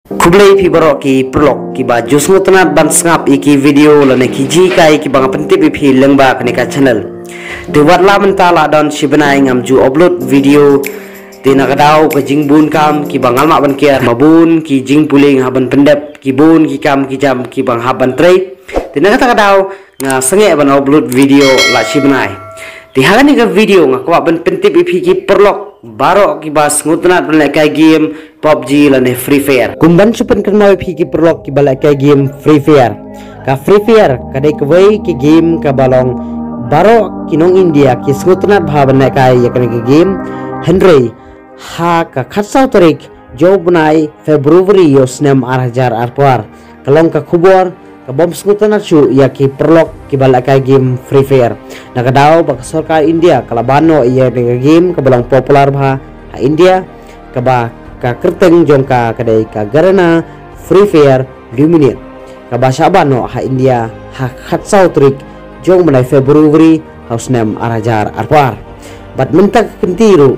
Kublai pi borok ki prolog ki ba jusngu tanat ban sngap iki video lane ki ji kai ki bang pentip pi lengba kene ka channel de wat la mentala don sibenai ngam ju upload video de na kadau ke jingbun kam ki bang alma ban kia mabun ki jing puling haban pendep ki bun ki kam ki jam ki bang haban trei de na kata kadau nga senge ban upload video la sibenai di halani ka video nga kwa ban pentip pi ki prolog baro ki bas ngutanat ban kai game PUBG lane Free Fire kumban supen kenal pi ki prolog ki balai kai game Free Fire ka Free Fire kadai kwai ki game ka balong baro kinong India ki ngutanat bhaban kai ya kan ki game Henry ha ka khatsau tarik jo bunai Februari yo snem 2004 kalong ka khubor ka bom ngutanat su ya ki prolog ki balai kai game Free Fire nakadaw bak sarkar India kalabano iya game ka balong popular bha ha India ka ba ka kerteng jongka kadai ka garana Free Fire Luminate ka bahasa bano ha India ha khatsau trik jong mulai Februari hausnem arajar arpar bat mentak kentiru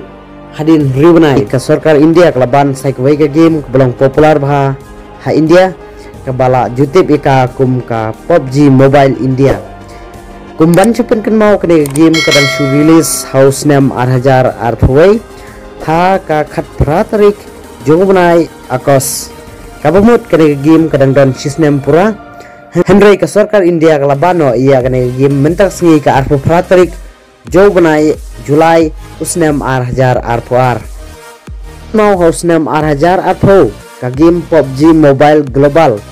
hadin riwnai ka sarkar India kalaban saikwai ka game ka belong popular bha ha India ka bala jutip ika kum ka PUBG Mobile India kumban chupen kan mau kene game kadang su release hausnem arajar arpwai ha ka khat pratarik jong bunai akos kabamut kene game kadang don sisnem pura Henry ka sarkar India kalabano iya kene game mentak singi ka arpu pratarik jong bunai Julai usnem arhajar arpuar mau hausnem arhajar arpo ka game PUBG Mobile Global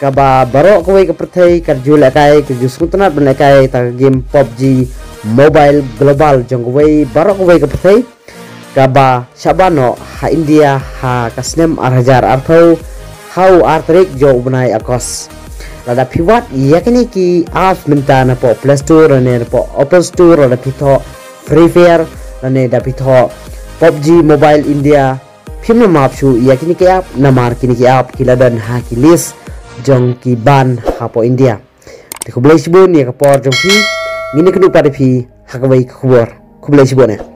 ka ba baro kowe ka perthai ka jul akai ka juskutanat ban akai ta game PUBG Mobile Global jong kowe baro kowe ka perthai kaba sabano ha India ha kasnem arhajar arthau hau artrik jo bunai akos lada piwat yakini ki app minta na po Play Store ne po Apple Store lada pitho Free Fire ne da pitho PUBG Mobile India phimna mapsu yakini ki app namar kini ki app kiladan ha ki list jong ki ban ha po India te khublai sibun ya ka por jong ki ngini kenu pare phi ha ka bai khubor khublai sibun